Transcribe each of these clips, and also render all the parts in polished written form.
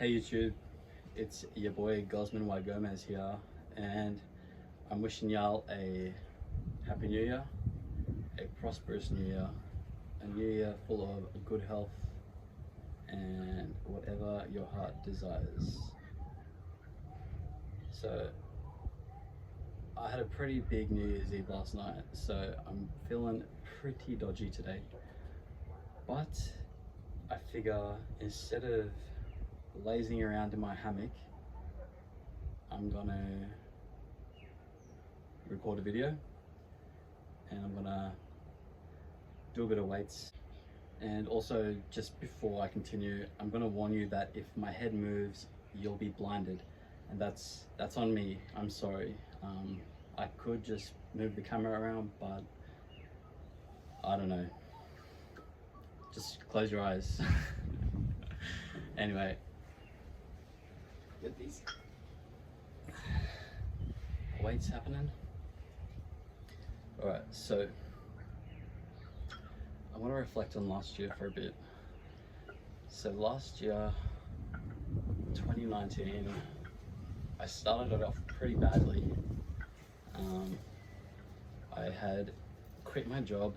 Hey YouTube, it's your boy Gosman Y Gomez here, and I'm wishing y'all a happy new year, a prosperous new year, a new year full of good health and whatever your heart desires. So I had a pretty big New Year's Eve last night, so I'm feeling pretty dodgy today, but I figure instead of lazing around in my hammock, I'm gonna record a video and I'm gonna do a bit of weights. And also, just before I continue, I'm gonna warn you that if my head moves, you'll be blinded, and that's on me. I'm sorry. I could just move the camera around, but I don't know. Just close your eyes. Anyway, get these weights happening. All right, so I want to reflect on last year for a bit. So last year, 2019, I started it off pretty badly. I had quit my job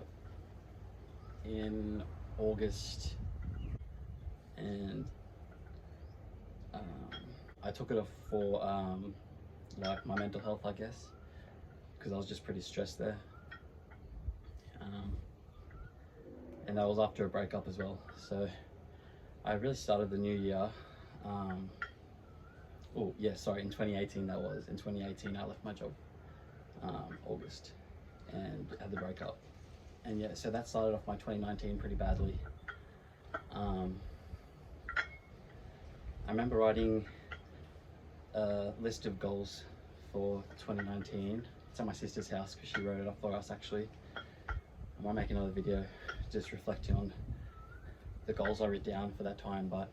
in August, and I took it off for like my mental health, I guess, because I was just pretty stressed there. And that was after a breakup as well. So I really started the new year. In 2018 that was. In 2018 I left my job, August, and had the breakup. And yeah, so that started off my 2019 pretty badly. I remember writing a list of goals for 2019. It's at my sister's house because she wrote it up for us actually. I might make another video just reflecting on the goals I wrote down for that time, but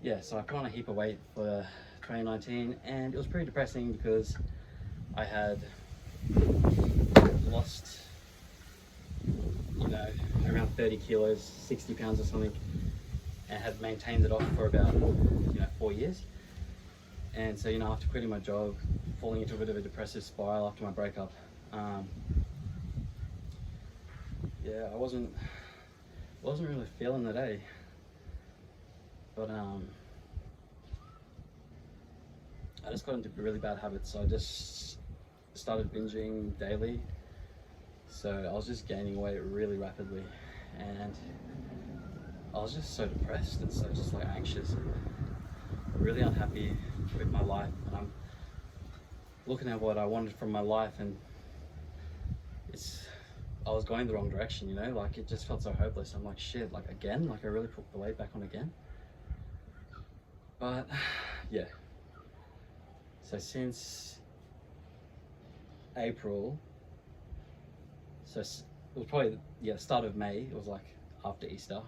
yeah, so I put on a heap of weight for 2019 and it was pretty depressing because I had lost, around 30 kilos, 60 pounds or something, and had maintained it off for about 4 years. And so after quitting my job, falling into a bit of a depressive spiral after my breakup, yeah, I wasn't really feeling the day. But I just got into really bad habits. So I just started binging daily. So I was just gaining weight really rapidly, and I was just so depressed and so just like anxious and really unhappy with my life. And I'm looking at what I wanted from my life, and I was going the wrong direction, like it just felt so hopeless. I'm like, shit, like again, like I really put the weight back on again. But yeah, so since April, so it was probably start of May, it was like after Easter.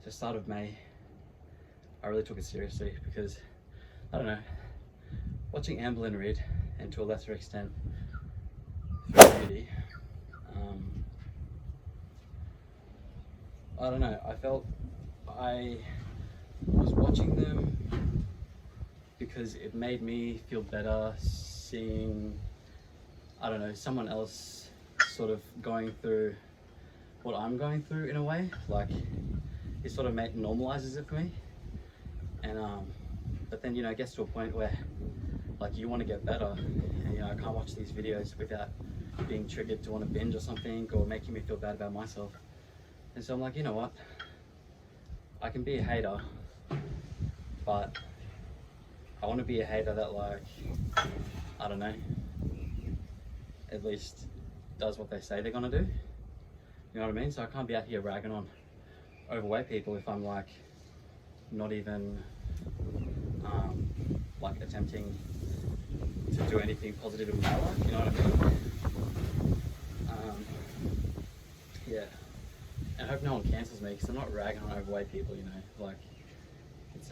So start of May, I really took it seriously because, I don't know, watching Amber and Reed, and to a lesser extent through Beauty, I don't know, I felt I was watching them because it made me feel better seeing, I don't know, someone else sort of going through what I'm going through in a way. Like it sort of normalizes it for me. And but then it gets to a point where like you want to get better, and I can't watch these videos without being triggered to want to binge or something, or making me feel bad about myself. And so I'm like, you know what, I can be a hater, but I want to be a hater that, like, I don't know, at least does what they say they're gonna do. You know what I mean? So I can't be out here ragging on overweight people if I'm like not even like attempting to do anything positive in my life. You know what I mean? Yeah. And I hope no one cancels me because I'm not ragging on overweight people. Like it's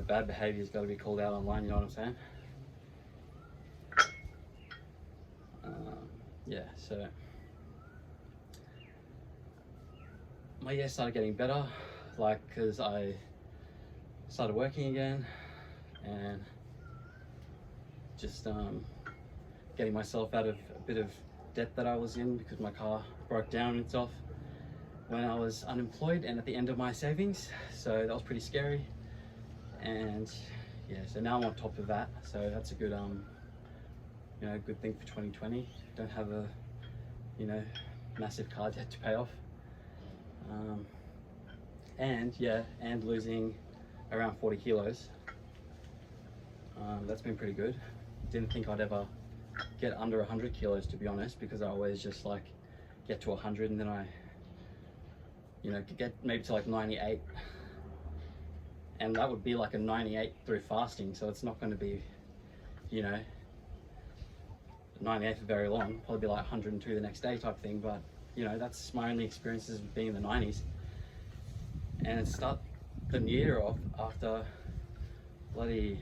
bad behavior's got to be called out online. You know what I'm saying? Yeah. So my year started getting better. like, because I started working again and just getting myself out of a bit of debt that I was in because my car broke down itself when I was unemployed and at the end of my savings. So that was pretty scary. And yeah, so now I'm on top of that. So that's a good, you know, good thing for 2020. Don't have a, you know, massive car debt to pay off. And yeah, and losing around 40 kilos. That's been pretty good. Didn't think I'd ever get under 100 kilos, to be honest, because I always just like get to 100 and then I, you know, get maybe to like 98, and that would be like a 98 through fasting, so it's not going to be, you know, 98 for very long, probably be like 102 the next day type thing. But you know, that's my only experiences of being in the 90s. And start the new year off after bloody,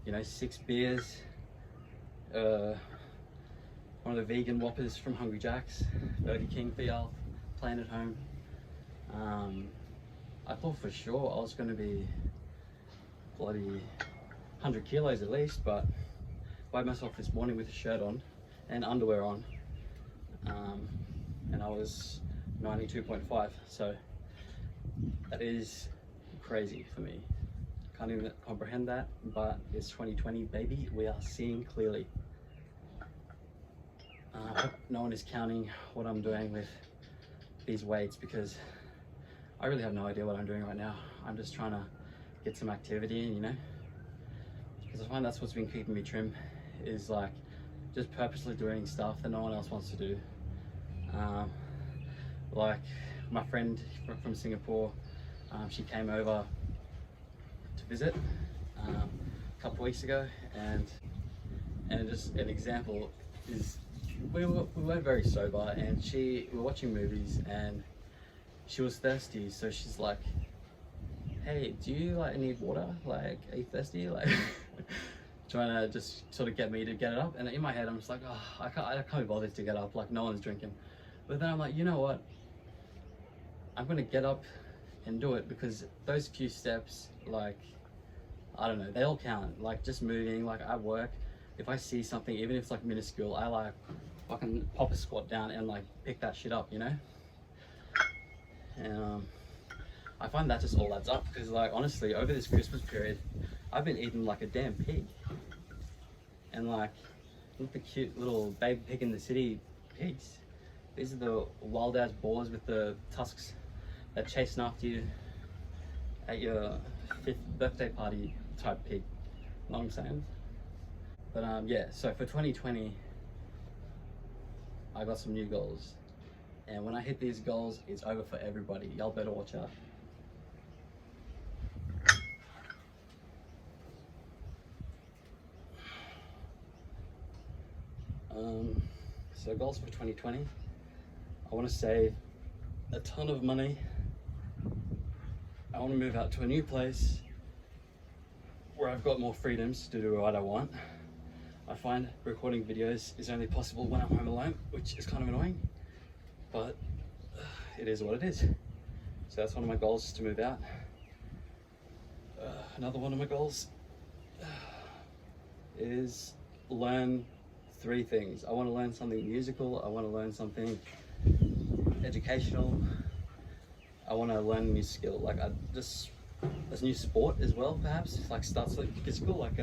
you know, 6 beers, one of the vegan Whoppers from Hungry Jack's, Burger King BL, playing at home. I thought for sure I was going to be bloody 100 kilos at least, but weighed myself this morning with a shirt on and underwear on, and I was 92.5, so that is crazy for me. Can't even comprehend that, but it's 2020, baby. We are seeing clearly. I hope no one is counting what I'm doing with these weights, because I really have no idea what I'm doing right now. I'm just trying to get some activity in, you know, because I find that's what's been keeping me trim, is like just purposely doing stuff that no one else wants to do. Like my friend from Singapore, she came over to visit a couple weeks ago, and just an example is we weren't very sober, and we were watching movies and she was thirsty, so she's like, hey, do you like need water, like are you thirsty, like trying to just sort of get me to get it up. And in my head I'm just like, oh, I can't be bothered to get up, like no one's drinking. But then I'm like, you know what, I'm gonna get up and do it, because those few steps, like, I don't know, they all count. Like just moving, like at work, if I see something, even if it's like minuscule, I like fucking pop a squat down and like pick that shit up, you know. And I find that just all adds up, because like honestly, over this Christmas period, I've been eating like a damn pig. And like, look at the cute little baby pig in the city pigs. These are the wild ass boars with the tusks that chasing after you at your 5th birthday party type pig. You know what I'm saying? But yeah, so for 2020, I got some new goals. And when I hit these goals, it's over for everybody. Y'all better watch out. So goals for 2020, I want to save a ton of money. I want to move out to a new place where I've got more freedoms to do what I want. I find recording videos is only possible when I'm home alone, which is kind of annoying, but it is what it is. So that's one of my goals, to move out. Another one of my goals is learn 3 things. I want to learn something musical, I want to learn something educational, I want to learn a new skill, like as a new sport as well, perhaps, like start something physical, like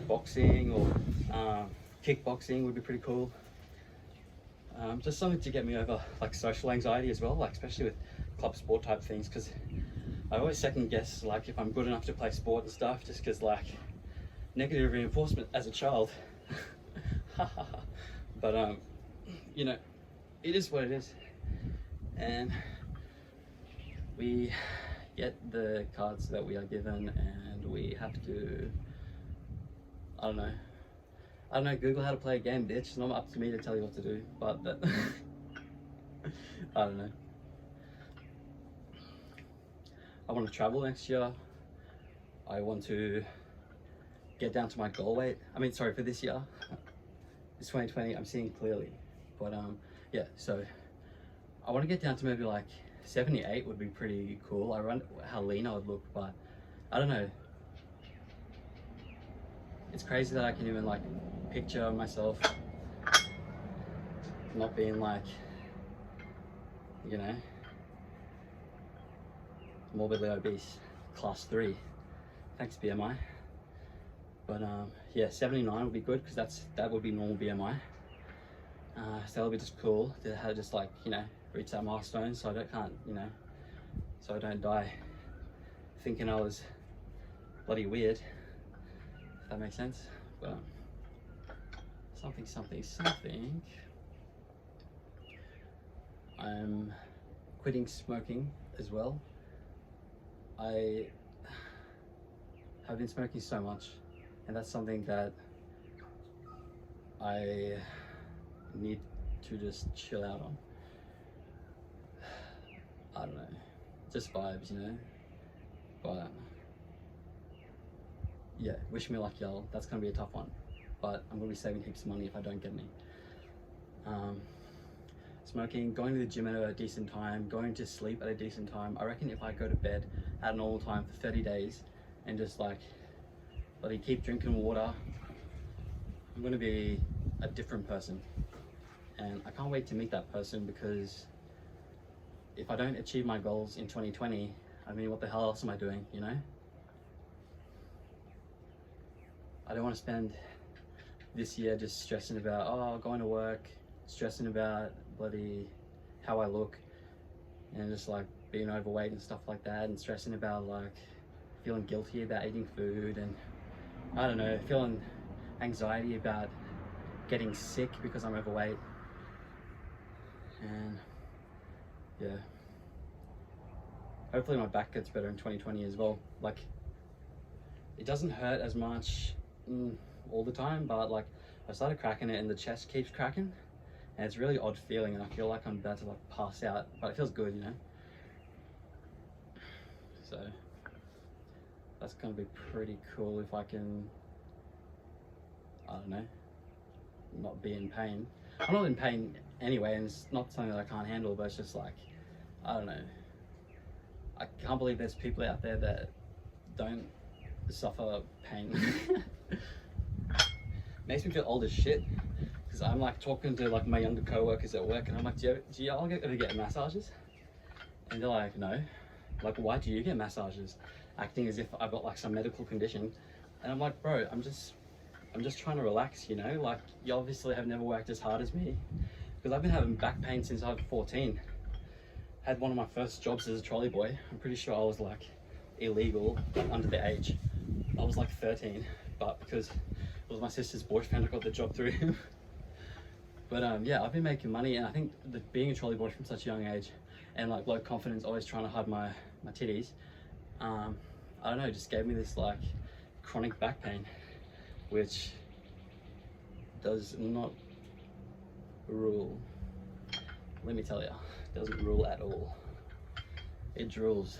boxing or kickboxing would be pretty cool. Just something to get me over like social anxiety as well, like especially with club sport type things, because I always second guess like if I'm good enough to play sport and stuff, just because like negative reinforcement as a child. But you know, it is what it is, and we get the cards that we are given, and we have to, I don't know, Google how to play a game, bitch. It's not up to me to tell you what to do, but that I don't know. I want to travel next year. I want to get down to my goal weight. I mean, sorry, for this year. It's 2020, I'm seeing clearly. But yeah, so I want to get down to maybe like 78 would be pretty cool. I wonder how lean I would look, but I don't know. It's crazy that I can even like picture myself not being like, you know, morbidly obese, class 3. Thanks BMI. But yeah, 79 would be good because that would be normal BMI. So that'll be just cool to have just like, you know, reach that milestone so I can't, you know, so I don't die thinking I was bloody weird, if that makes sense. But something. I'm quitting smoking as well. I have been smoking so much, and that's something that I need to just chill out on. I don't know, just vibes, you know. But yeah, wish me luck, y'all. That's gonna be a tough one, but I'm gonna be saving heaps of money if I don't get any. Smoking, going to the gym at a decent time, going to sleep at a decent time. I reckon if I go to bed at a normal time for 30 days and just like bloody keep drinking water, I'm gonna be a different person. And I can't wait to meet that person, because if I don't achieve my goals in 2020, I mean, what the hell else am I doing, you know? I don't want to spend this year just stressing about, oh, going to work, stressing about bloody how I look, and just like being overweight and stuff like that, and stressing about like feeling guilty about eating food, and I don't know, feeling anxiety about getting sick because I'm overweight. And yeah, hopefully my back gets better in 2020 as well. Like, it doesn't hurt as much all the time, but like I started cracking it and the chest keeps cracking, and it's a really odd feeling, and I feel like I'm about to like pass out, but it feels good, you know. So that's gonna be pretty cool if I can, I don't know, not be in pain. I'm not in pain anyway, and it's not something that I can't handle, but it's just like, I don't know, I can't believe there's people out there that don't suffer pain. Makes me feel old as shit, because I'm like talking to like my younger co-workers at work, and I'm like, do y'all ever get massages? And they're like, no. Like, why do you get massages? Acting as if I've got like some medical condition. And I'm like, bro, I'm just trying to relax, you know? Like, you obviously have never worked as hard as me, because I've been having back pain since I was 14. Had one of my first jobs as a trolley boy. I'm pretty sure I was like illegal, like under the age. I was like 13, but because it was my sister's boyfriend, I got the job through him. But yeah, I've been making money, and I think that being a trolley boy from such a young age, and like low confidence, always trying to hide my titties, I don't know, just gave me this like chronic back pain, which does not rule. Let me tell you, doesn't rule at all. It drools.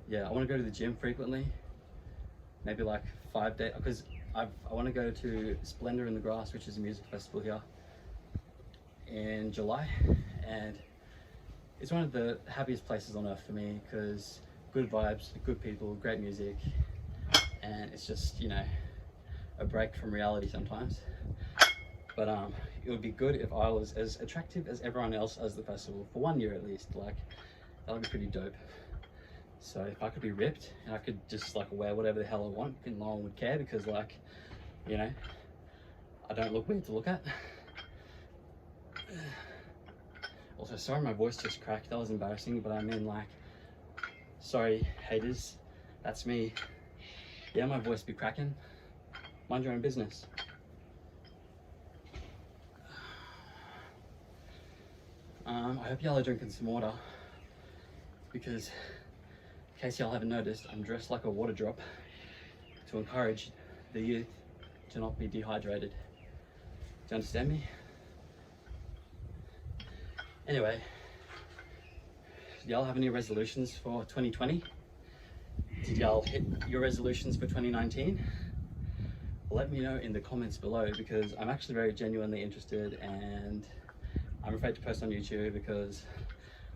Yeah, I want to go to the gym frequently, maybe like 5 days, because I want to go to Splendor in the Grass, which is a music festival here, in July, and it's one of the happiest places on earth for me, because good vibes, good people, great music, and it's just, you know, a break from reality sometimes. But it would be good if I was as attractive as everyone else as the festival for 1 year at least. Like, that would be pretty dope. So if I could be ripped and I could just like wear whatever the hell I want, and no one would care, because like, you know, I don't look weird to look at. Also, sorry my voice just cracked, that was embarrassing, but I mean, like, sorry haters, that's me. Yeah, my voice be cracking. Mind your own business. I hope y'all are drinking some water, because in case y'all haven't noticed, I'm dressed like a water drop to encourage the youth to not be dehydrated. Do you understand me? Anyway, do y'all have any resolutions for 2020? Did y'all hit your resolutions for 2019? Let me know in the comments below, because I'm actually very genuinely interested, and I'm afraid to post on YouTube because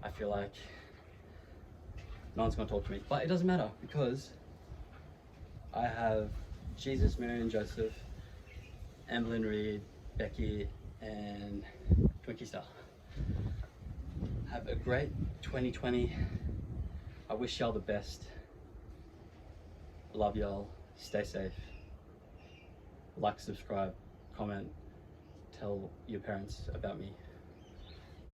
I feel like no one's gonna talk to me. But it doesn't matter because I have Jesus, Mary and Joseph, Emlyn Reed, Becky and Twinkie Star. Have a great 2020. I wish y'all the best. Love y'all. Stay safe. Like, subscribe, comment, tell your parents about me.